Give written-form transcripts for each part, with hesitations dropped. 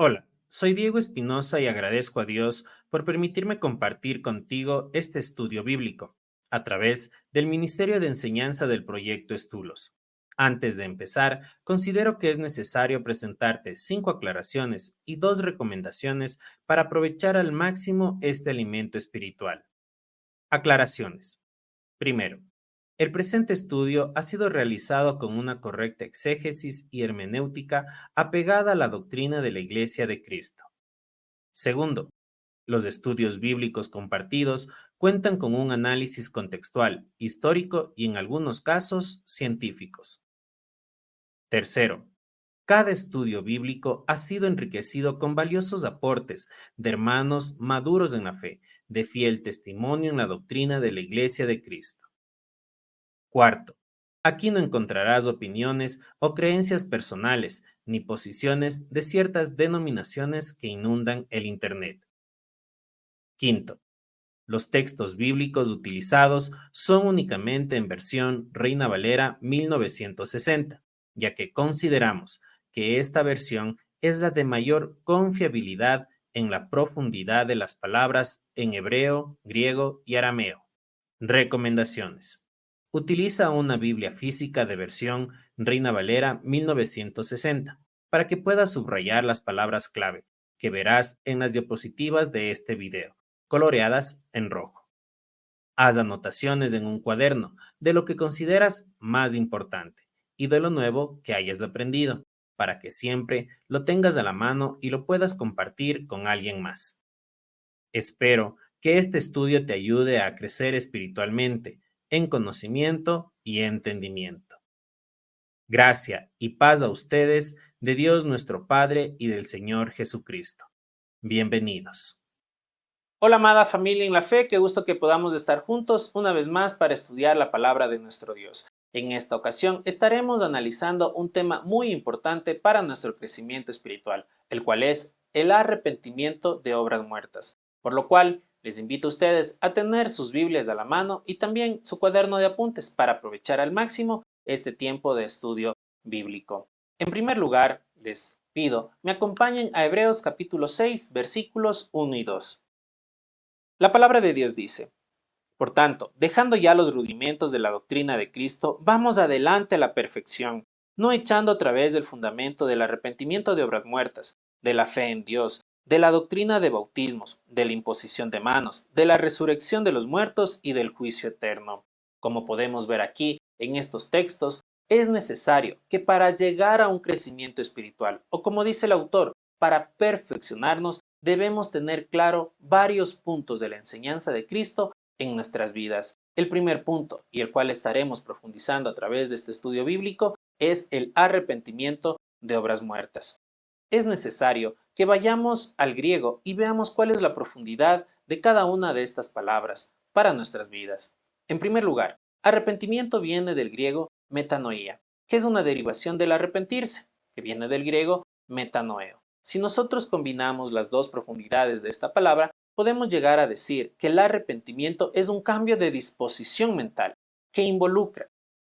Hola, soy Diego Espinosa y agradezco a Dios por permitirme compartir contigo este estudio bíblico a través del Ministerio de Enseñanza del Proyecto Estulos. Antes de empezar, considero que es necesario presentarte 5 aclaraciones y 2 recomendaciones para aprovechar al máximo este alimento espiritual. Aclaraciones. Primero, el presente estudio ha sido realizado con una correcta exégesis y hermenéutica apegada a la doctrina de la Iglesia de Cristo. Segundo, los estudios bíblicos compartidos cuentan con un análisis contextual, histórico y en algunos casos científicos. Tercero, cada estudio bíblico ha sido enriquecido con valiosos aportes de hermanos maduros en la fe, de fiel testimonio en la doctrina de la Iglesia de Cristo. Cuarto, aquí no encontrarás opiniones o creencias personales, ni posiciones de ciertas denominaciones que inundan el Internet. Quinto, los textos bíblicos utilizados son únicamente en versión Reina Valera 1960, ya que consideramos que esta versión es la de mayor confiabilidad en la profundidad de las palabras en hebreo, griego y arameo. Recomendaciones. Utiliza una Biblia física de versión Reina Valera 1960 para que puedas subrayar las palabras clave que verás en las diapositivas de este video, coloreadas en rojo. Haz anotaciones en un cuaderno de lo que consideras más importante y de lo nuevo que hayas aprendido, para que siempre lo tengas a la mano y lo puedas compartir con alguien más. Espero que este estudio te ayude a crecer espiritualmente, en conocimiento y entendimiento. Gracia y paz a ustedes de Dios nuestro Padre y del Señor Jesucristo. Bienvenidos. Hola amada familia en la fe, qué gusto que podamos estar juntos una vez más para estudiar la palabra de nuestro Dios. En esta ocasión estaremos analizando un tema muy importante para nuestro crecimiento espiritual, el cual es el arrepentimiento de obras muertas, por lo cual les invito a ustedes a tener sus Biblias a la mano y también su cuaderno de apuntes para aprovechar al máximo este tiempo de estudio bíblico. En primer lugar, les pido me acompañen a Hebreos capítulo 6, versículos 1 y 2. La palabra de Dios dice: por tanto, dejando ya los rudimentos de la doctrina de Cristo, vamos adelante a la perfección, no echando otra vez el fundamento del arrepentimiento de obras muertas, de la fe en Dios, de la doctrina de bautismos, de la imposición de manos, de la resurrección de los muertos y del juicio eterno. Como podemos ver aquí en estos textos, es necesario que para llegar a un crecimiento espiritual, o como dice el autor, para perfeccionarnos, debemos tener claro varios puntos de la enseñanza de Cristo en nuestras vidas. El primer punto, y el cual estaremos profundizando a través de este estudio bíblico, es el arrepentimiento de obras muertas. Es necesario que vayamos al griego y veamos cuál es la profundidad de cada una de estas palabras para nuestras vidas. En primer lugar, arrepentimiento viene del griego metanoia, que es una derivación del arrepentirse, que viene del griego metanoeo. Si nosotros combinamos las dos profundidades de esta palabra, podemos llegar a decir que el arrepentimiento es un cambio de disposición mental que involucra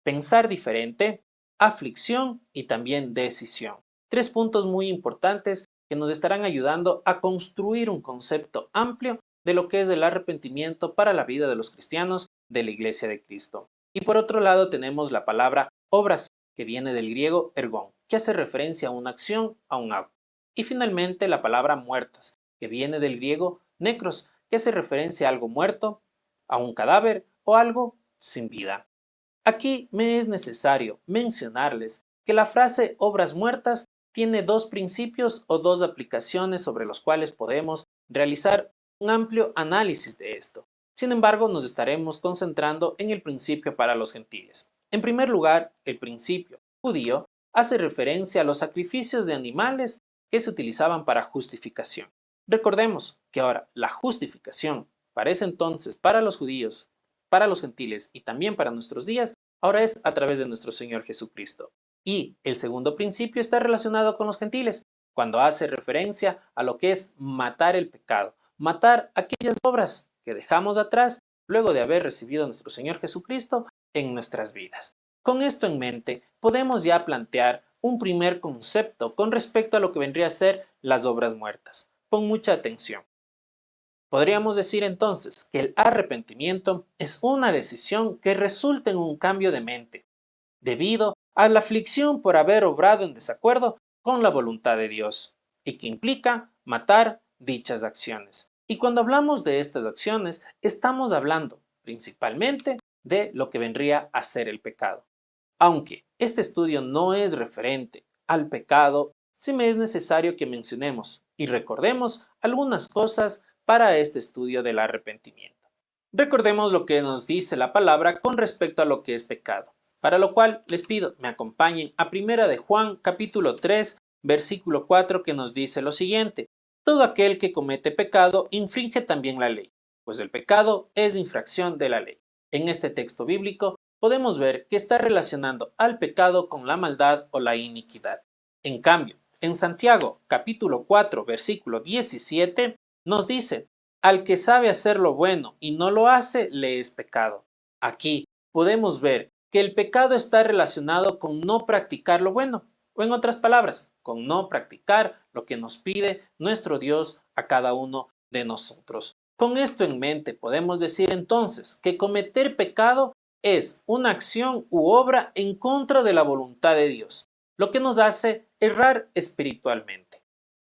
pensar diferente, aflicción y también decisión. 3 puntos muy importantes que nos estarán ayudando a construir un concepto amplio de lo que es el arrepentimiento para la vida de los cristianos de la Iglesia de Cristo. Y por otro lado tenemos la palabra obras, que viene del griego ergón, que hace referencia a una acción, a un acto. Y finalmente la palabra muertas, que viene del griego necros, que hace referencia a algo muerto, a un cadáver o algo sin vida. Aquí me es necesario mencionarles que la frase obras muertas tiene dos principios o dos aplicaciones sobre los cuales podemos realizar un amplio análisis de esto. Sin embargo, nos estaremos concentrando en el principio para los gentiles. En primer lugar, el principio judío hace referencia a los sacrificios de animales que se utilizaban para justificación. Recordemos que ahora la justificación para ese entonces, para los judíos, para los gentiles y también para nuestros días, ahora es a través de nuestro Señor Jesucristo. Y el segundo principio está relacionado con los gentiles, cuando hace referencia a lo que es matar el pecado, matar aquellas obras que dejamos atrás luego de haber recibido a nuestro Señor Jesucristo en nuestras vidas. Con esto en mente, podemos ya plantear un primer concepto con respecto a lo que vendría a ser las obras muertas. Pon mucha atención. Podríamos decir entonces que el arrepentimiento es una decisión que resulta en un cambio de mente, debido a la aflicción por haber obrado en desacuerdo con la voluntad de Dios, y que implica matar dichas acciones. Y cuando hablamos de estas acciones, estamos hablando principalmente de lo que vendría a ser el pecado. Aunque este estudio no es referente al pecado, sí me es necesario que mencionemos y recordemos algunas cosas para este estudio del arrepentimiento. Recordemos lo que nos dice la palabra con respecto a lo que es pecado, para lo cual les pido me acompañen a Primera de Juan capítulo 3 versículo 4 que nos dice lo siguiente: todo aquel que comete pecado infringe también la ley, pues el pecado es infracción de la ley. En este texto bíblico podemos ver que está relacionando al pecado con la maldad o la iniquidad. En cambio, en Santiago capítulo 4 versículo 17 nos dice: al que sabe hacer lo bueno y no lo hace, le es pecado. Aquí podemos ver que el pecado está relacionado con no practicar lo bueno, o en otras palabras, con no practicar lo que nos pide nuestro Dios a cada uno de nosotros. Con esto en mente, podemos decir entonces que cometer pecado es una acción u obra en contra de la voluntad de Dios, lo que nos hace errar espiritualmente.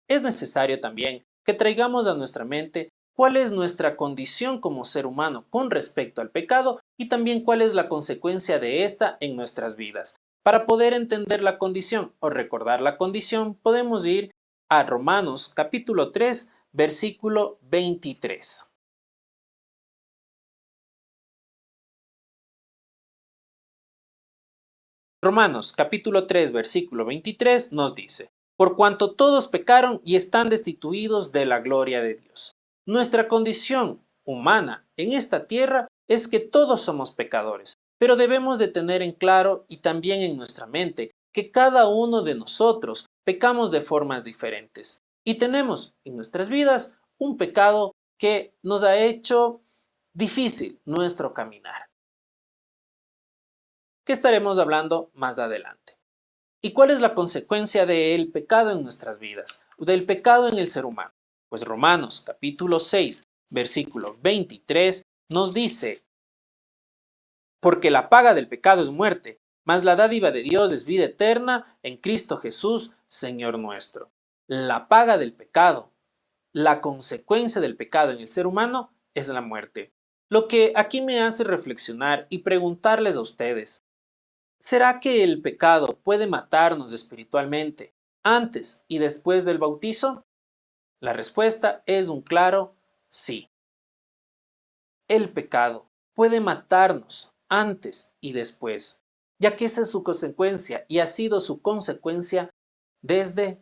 Es necesario también que traigamos a nuestra mente cuál es nuestra condición como ser humano con respecto al pecado y también cuál es la consecuencia de esta en nuestras vidas. Para poder entender la condición o recordar la condición, podemos ir a Romanos capítulo 3, versículo 23. Romanos capítulo 3, versículo 23 nos dice: por cuanto todos pecaron y están destituidos de la gloria de Dios. Nuestra condición humana en esta tierra es que todos somos pecadores, pero debemos de tener en claro y también en nuestra mente que cada uno de nosotros pecamos de formas diferentes y tenemos en nuestras vidas un pecado que nos ha hecho difícil nuestro caminar, que estaremos hablando más adelante. ¿Y cuál es la consecuencia del pecado en nuestras vidas? Del pecado en el ser humano. Pues Romanos capítulo 6, versículo 23 nos dice: porque la paga del pecado es muerte, mas la dádiva de Dios es vida eterna en Cristo Jesús, Señor nuestro. La paga del pecado, la consecuencia del pecado en el ser humano es la muerte. Lo que aquí me hace reflexionar y preguntarles a ustedes: ¿será que el pecado puede matarnos espiritualmente antes y después del bautizo? La respuesta es un claro sí. El pecado puede matarnos antes y después, ya que esa es su consecuencia y ha sido su consecuencia desde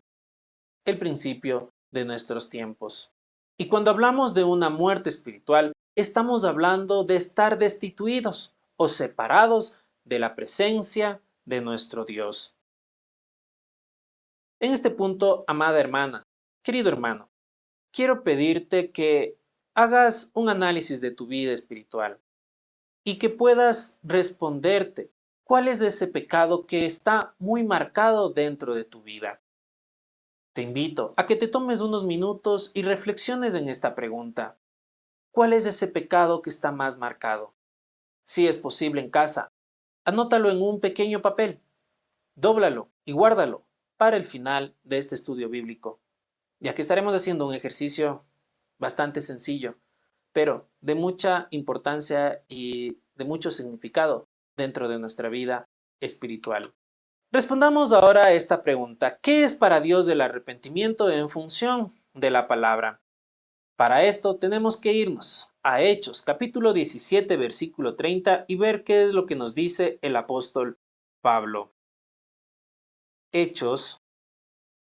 el principio de nuestros tiempos. Y cuando hablamos de una muerte espiritual, estamos hablando de estar destituidos o separados de la presencia de nuestro Dios. En este punto, amada hermana, querido hermano, quiero pedirte que hagas un análisis de tu vida espiritual y que puedas responderte cuál es ese pecado que está muy marcado dentro de tu vida. Te invito a que te tomes unos minutos y reflexiones en esta pregunta. ¿Cuál es ese pecado que está más marcado? Si es posible en casa, Anótalo en un pequeño papel, dóblalo y guárdalo para el final de este estudio bíblico, ya que estaremos haciendo un ejercicio bastante sencillo, pero de mucha importancia y de mucho significado dentro de nuestra vida espiritual. Respondamos ahora a esta pregunta: ¿qué es para Dios el arrepentimiento en función de la palabra? Para esto tenemos que irnos a Hechos, capítulo 17, versículo 30, y ver qué es lo que nos dice el apóstol Pablo. Hechos,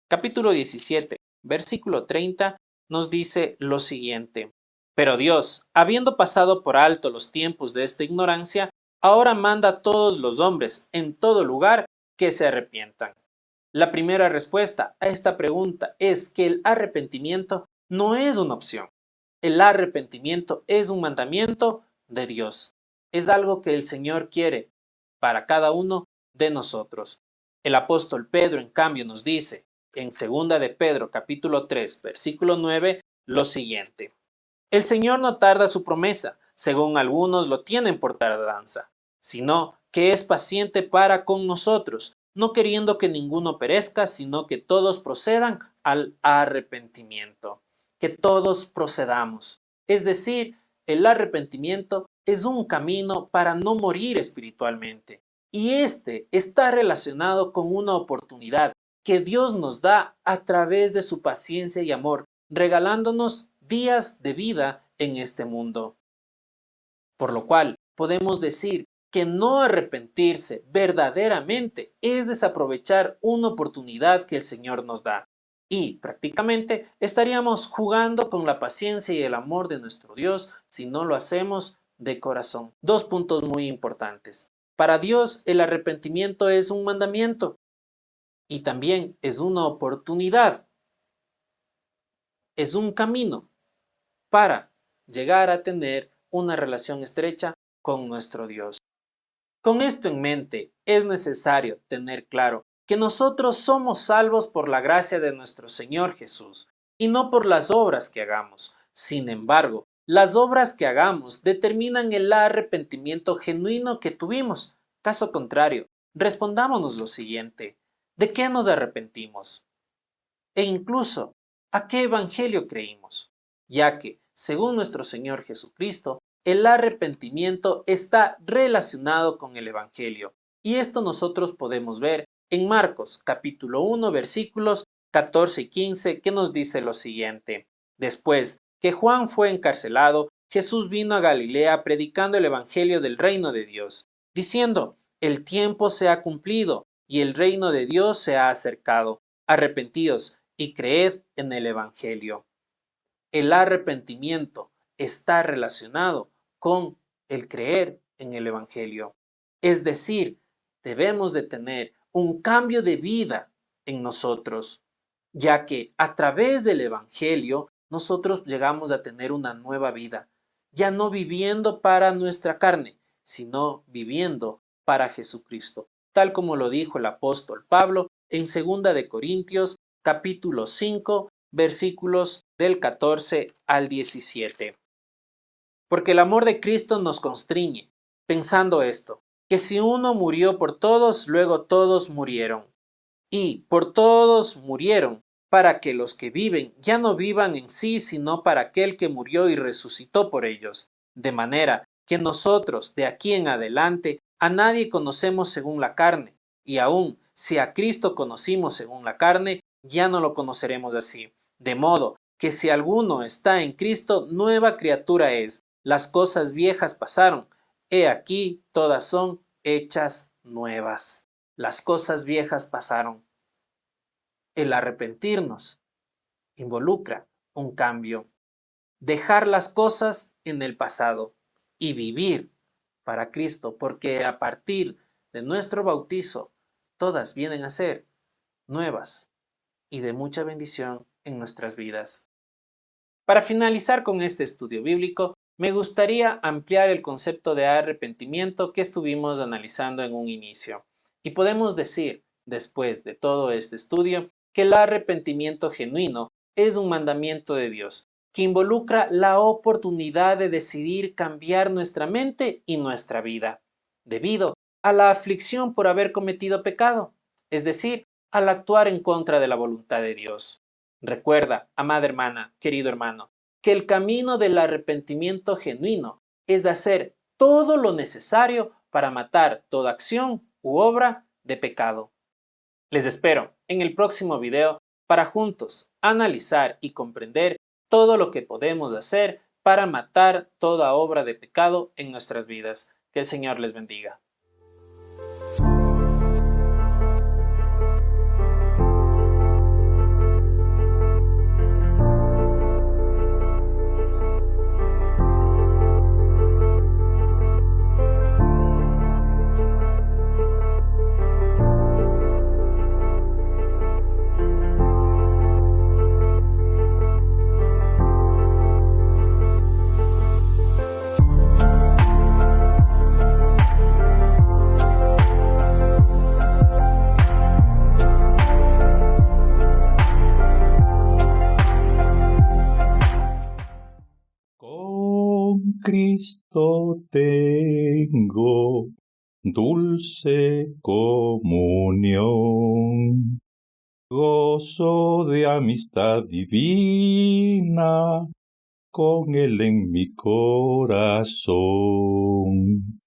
capítulo 17, versículo 30, nos dice lo siguiente: Pero Dios, habiendo pasado por alto los tiempos de esta ignorancia, ahora manda a todos los hombres en todo lugar que se arrepientan. La primera respuesta a esta pregunta es que el arrepentimiento no es una opción. El arrepentimiento es un mandamiento de Dios. Es algo que el Señor quiere para cada uno de nosotros. El apóstol Pedro, en cambio, nos dice en 2 de Pedro, capítulo 3, versículo 9, lo siguiente: El Señor no tarda su promesa, según algunos lo tienen por tardanza, sino que es paciente para con nosotros, no queriendo que ninguno perezca, sino que todos procedan al arrepentimiento. Que todos procedamos. Es decir, el arrepentimiento es un camino para no morir espiritualmente. Y este está relacionado con una oportunidad que Dios nos da a través de su paciencia y amor, regalándonos días de vida en este mundo. Por lo cual, podemos decir que no arrepentirse verdaderamente es desaprovechar una oportunidad que el Señor nos da. Y prácticamente estaríamos jugando con la paciencia y el amor de nuestro Dios si no lo hacemos de corazón. Dos puntos muy importantes. Para Dios, el arrepentimiento es un mandamiento y también es una oportunidad. Es un camino para llegar a tener una relación estrecha con nuestro Dios. Con esto en mente, es necesario tener claro que nosotros somos salvos por la gracia de nuestro Señor Jesús y no por las obras que hagamos. Sin embargo, las obras que hagamos determinan el arrepentimiento genuino que tuvimos. Caso contrario, respondámonos lo siguiente: ¿de qué nos arrepentimos? E incluso, ¿a qué evangelio creímos? Ya que, según nuestro Señor Jesucristo, el arrepentimiento está relacionado con el evangelio. Y esto nosotros podemos ver en Marcos, capítulo 1, versículos 14 y 15, que nos dice lo siguiente: Después que Juan fue encarcelado, Jesús vino a Galilea predicando el evangelio del reino de Dios, diciendo: El tiempo se ha cumplido y el reino de Dios se ha acercado. Arrepentíos y creed en el evangelio. El arrepentimiento está relacionado con el creer en el evangelio. Es decir, debemos de tener un cambio de vida en nosotros, ya que a través del evangelio nosotros llegamos a tener una nueva vida, ya no viviendo para nuestra carne, sino viviendo para Jesucristo, tal como lo dijo el apóstol Pablo en 2 de Corintios, capítulo 5, versículos del 14 al 17. Porque el amor de Cristo nos constriñe, pensando esto, que si uno murió por todos, luego todos murieron. Y por todos murieron, para que los que viven ya no vivan en sí, sino para aquel que murió y resucitó por ellos. De manera que nosotros, de aquí en adelante, a nadie conocemos según la carne, y aun si a Cristo conocimos según la carne, ya no lo conoceremos así. De modo que si alguno está en Cristo, nueva criatura es. Las cosas viejas pasaron, he aquí todas son hechas nuevas. Las cosas viejas pasaron. El arrepentirnos involucra un cambio. Dejar las cosas en el pasado y vivir para Cristo, porque a partir de nuestro bautizo, todas vienen a ser nuevas y de mucha bendición en nuestras vidas. Para finalizar con este estudio bíblico, me gustaría ampliar el concepto de arrepentimiento que estuvimos analizando en un inicio. Y podemos decir, después de todo este estudio, que el arrepentimiento genuino es un mandamiento de Dios, que involucra la oportunidad de decidir cambiar nuestra mente y nuestra vida, debido a la aflicción por haber cometido pecado, es decir, al actuar en contra de la voluntad de Dios. Recuerda, amada hermana, querido hermano, que el camino del arrepentimiento genuino es de hacer todo lo necesario para matar toda acción u obra de pecado. Les espero en el próximo video para juntos analizar y comprender todo lo que podemos hacer para matar toda obra de pecado en nuestras vidas. Que el Señor les bendiga. Cristo tengo dulce comunión, gozo de amistad divina con Él en mi corazón.